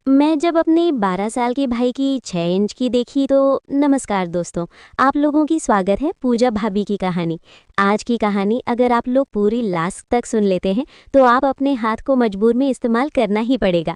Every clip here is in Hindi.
मैं जब अपने 12 साल के भाई की 6 इंच की देखी तो नमस्कार दोस्तों, आप लोगों की स्वागत है पूजा भाभी की कहानी। आज की कहानी अगर आप लोग पूरी लास्ट तक सुन लेते हैं तो आप अपने हाथ को मजबूर में इस्तेमाल करना ही पड़ेगा।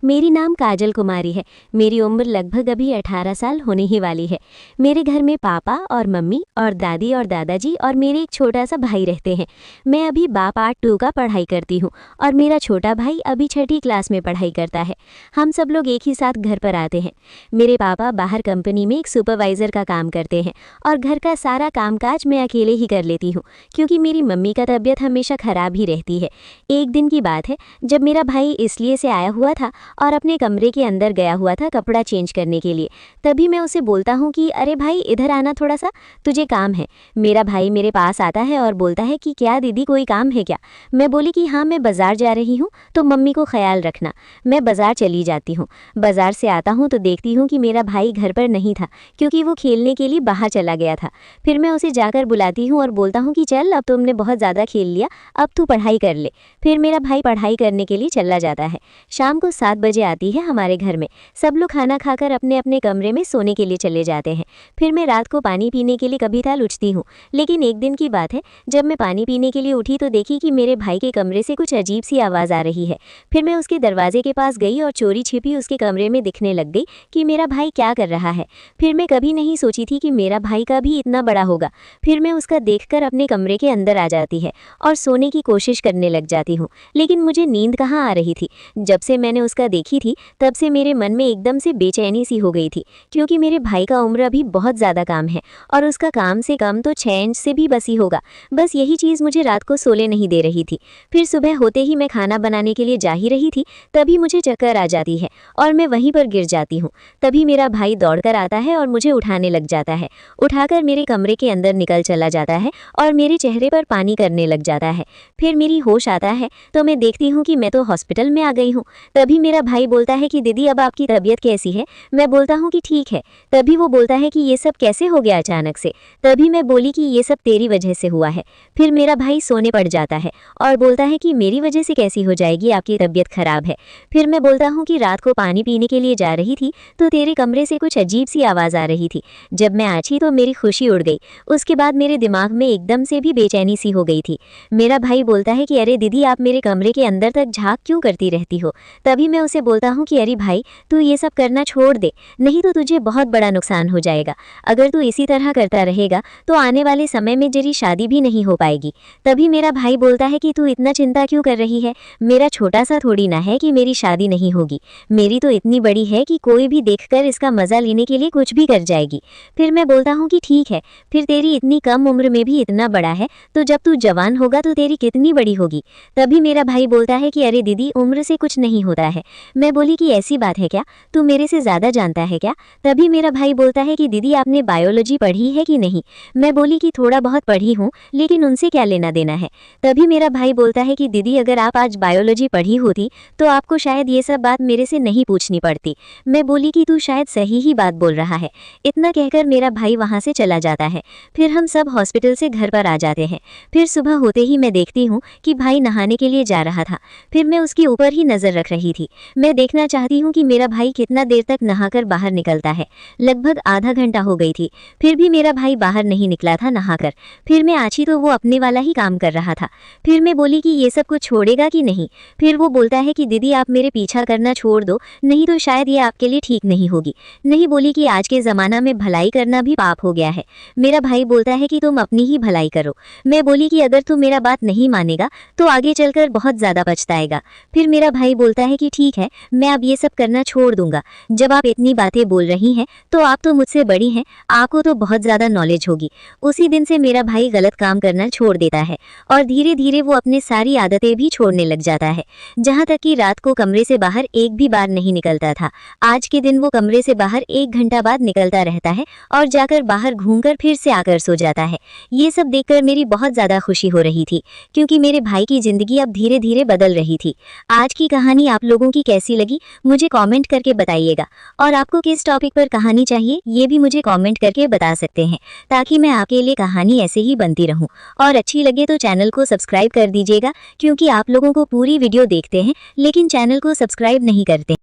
मेरी नाम काजल कुमारी है। मेरी उम्र लगभग अभी 18 साल होने ही वाली है। मेरे घर में पापा और मम्मी और दादी और दादाजी और मेरे एक छोटा सा भाई रहते हैं। मैं अभी बा पार्ट 2 का पढ़ाई करती हूँ और मेरा छोटा भाई अभी 6ठी क्लास में पढ़ाई करता है। हम सब लोग एक ही साथ घर पर आते हैं। मेरे पापा बाहर कंपनी में एक सुपरवाइज़र का काम करते हैं और घर का सारा कामकाज मैं अकेले ही कर लेती हूँ क्योंकि मेरी मम्मी का तबीयत हमेशा ख़राब ही रहती है। एक दिन की बात है जब मेरा भाई इसलिए से आया हुआ था और अपने कमरे के अंदर गया हुआ था कपड़ा चेंज करने के लिए। तभी मैं उसे बोलता हूँ कि अरे भाई इधर आना थोड़ा सा, तुझे काम है। मेरा भाई मेरे पास आता है और बोलता है कि क्या दीदी कोई काम है क्या। मैं बोली कि हाँ मैं बाज़ार जा रही हूँ तो मम्मी को ख्याल रखना। मैं बाज़ार चली जाती हूँ। बाज़ार से आता हूँ तो देखती हूँ कि मेरा भाई घर पर नहीं था क्योंकि वो खेलने के लिए बाहर चला गया था। फिर मैं उसे जाकर बुलाती हूँ और बोलता हूँ कि चल अब तुमने बहुत ज़्यादा खेल लिया, अब तू पढ़ाई कर ले। फिर मेरा भाई पढ़ाई करने के लिए चला जाता है। शाम को 7 बजे आती है हमारे घर में। सब लोग खाना खाकर अपने अपने कमरे में सोने के लिए चले जाते हैं। फिर मैं रात को पानी पीने के लिए कभी ताल उठती हूँ। लेकिन एक दिन की बात है जब मैं पानी पीने के लिए उठी तो देखी कि मेरे भाई के कमरे से कुछ अजीब सी आवाज़ आ रही है। फिर मैं उसके दरवाजे के पास गई और चोरी छिपी उसके कमरे में दिखने लग गई कि मेरा भाई क्या कर रहा है। फिर मैं कभी नहीं सोची थी कि मेरा भाई का भी इतना बड़ा होगा। फिर मैं उसका देखकर अपने कमरे के अंदर आ जाती है और सोने की कोशिश करने लग जाती हूँ। लेकिन मुझे नींद कहाँ आ रही थी। जब से मैंने उसका देखी थी तब से मेरे मन में एकदम से बेचैनी सी हो गई थी क्योंकि मेरे भाई का उम्र अभी बहुत ज़्यादा काम है और उसका काम से कम तो 6 इंच से भी बसी होगा। बस यही चीज़ मुझे रात को सोने नहीं दे रही थी। फिर सुबह होते ही मैं खाना बनाने के लिए जा ही रही थी तभी मुझे चक्कर आ जाती है और मैं वहीं पर गिर जाती हूँ। तभी मेरा भाई दौड़कर आता है और मुझे उठाने लग जाता है। उठाकर मेरे कमरे के अंदर निकल चला जाता है और मेरे चेहरे पर पानी करने लग जाता है। फिर मेरी होश आता है तो मैं देखती हूँ कि मैं तो हॉस्पिटल में आ गई हूँ। तभी मेरा भाई बोलता है कि दीदी अब आपकी तबीयत कैसी है। मैं बोलता हूँ कि ठीक है। तभी वो बोलता है कि ये सब कैसे हो गया अचानक से। तभी मैं बोली कि ये सब तेरी वजह से हुआ है। फिर मेरा भाई सोने पड़ जाता है और बोलता है कि मेरी वजह से कैसी हो जाएगी, आपकी तबीयत खराब है। फिर मैं बोलता हूँ कि रात को पानी पीने के लिए जा रही थी तो तेरे कमरे से कुछ अजीब सी आवाज़ आ रही थी। जब मैं आछी तो मेरी खुशी उड़ गई। उसके बाद मेरे दिमाग में एकदम से भी बेचैनी सी हो गई थी। मेरा भाई बोलता है कि अरे दीदी आप मेरे कमरे के अंदर तक झांक क्यों करती रहती हो। तभी मैं उसे बोलता हूँ कि अरे भाई तू ये सब करना छोड़ दे, नहीं तो तुझे बहुत बड़ा नुकसान हो जाएगा। अगर तू इसी तरह करता रहेगा तो आने वाले समय में तेरी शादी भी नहीं हो पाएगी। तभी मेरा भाई बोलता है कि तू इतना चिंता क्यों कर रही है, मेरा छोटा सा थोड़ी ना है कि मेरी शादी नहीं होगी, मेरी तो इतनी बड़ी है कि कोई भी देखकर इसका मज़ा लेने के लिए कुछ भी कर जाएगी। फिर मैं बोलता हूँ कि ठीक है, फिर तेरी इतनी कम उम्र में भी इतना बड़ा है तो जब तू जवान होगा तो तेरी कितनी बड़ी होगी। तभी मेरा भाई बोलता है कि अरे दीदी उम्र से कुछ नहीं होता है। मैं बोली कि ऐसी बात है क्या, तू मेरे से ज़्यादा जानता है क्या। तभी मेरा भाई बोलता है कि दीदी आपने बायोलॉजी पढ़ी है कि नहीं। मैं बोली कि थोड़ा बहुत पढ़ी हूँ लेकिन उनसे क्या लेना देना है। तभी मेरा भाई बोलता है कि दीदी अगर आप आज बायोलॉजी पढ़ी होती तो आपको शायद ये सब बात मेरे से नहीं पूछनी पड़ती। मैं बोली कि तू शायद सही ही बात बोल रहा है। इतना कहकर मेरा भाई वहाँ से चला जाता है। फिर हम सब हॉस्पिटल से घर पर आ जाते हैं। फिर सुबह होते ही मैं देखती हूँ कि भाई नहाने के लिए जा रहा था। फिर मैं उसके ऊपर ही नज़र रख रही थी। मैं देखना चाहती हूँ कि मेरा भाई कितना देर तक नहाकर बाहर निकलता है। लगभग आधा घंटा हो गई थी, फिर भी मेरा भाई बाहर नहीं निकला था नहाकर। फिर मैं आछी तो वो अपने वाला ही काम कर रहा था। फिर मैं बोली कि ये सब कुछ छोड़ेगा कि नहीं। फिर वो बोलता है कि दीदी आप मेरे पीछा करना छोड़ दो, नहीं तो शायद ये आपके लिए ठीक नहीं होगी। नहीं बोली कि आज के ज़माना में भलाई करना भी पाप हो गया है। मेरा भाई बोलता है कि तुम अपनी ही भलाई करो। मैं बोली कि अगर तू मेरा बात नहीं मानेगा तो आगे चलकर बहुत ज़्यादा पछताएगा। फिर मेरा भाई बोलता है कि ठीक है, मैं अब ये सब करना छोड़ दूंगा। जब आप इतनी बातें बोल रही हैं तो आप तो मुझसे बड़ी हैं, आपको तो बहुत ज़्यादा नॉलेज होगी। उसी दिन से मेरा भाई गलत काम करना छोड़ देता है और धीरे धीरे वो अपनी सारी आदतें भी छोड़ने लग जाता है। जहाँ तक कि रात को कमरे से बाहर एक भी बार नहीं निकलता था। आज के दिन वो कमरे से बाहर 1 घंटा बाद निकलता रहता है और जाकर बाहर घूमकर फिर से आकर सो जाता है। ये सब देखकर मेरी बहुत ज़्यादा खुशी हो रही थी क्योंकि मेरे भाई की ज़िंदगी अब धीरे धीरे बदल रही थी। आज की कहानी आप लोगों की कैसी लगी मुझे कमेंट करके बताइएगा और आपको किस टॉपिक पर कहानी चाहिए ये भी मुझे कमेंट करके बता सकते हैं ताकि मैं आपके लिए कहानी ऐसे ही बनती रहूं। और अच्छी लगे तो चैनल को सब्सक्राइब कर दीजिएगा क्योंकि आप लोगों को पूरी वीडियो देखते हैं लेकिन चैनल को सब्सक्राइब नहीं करते।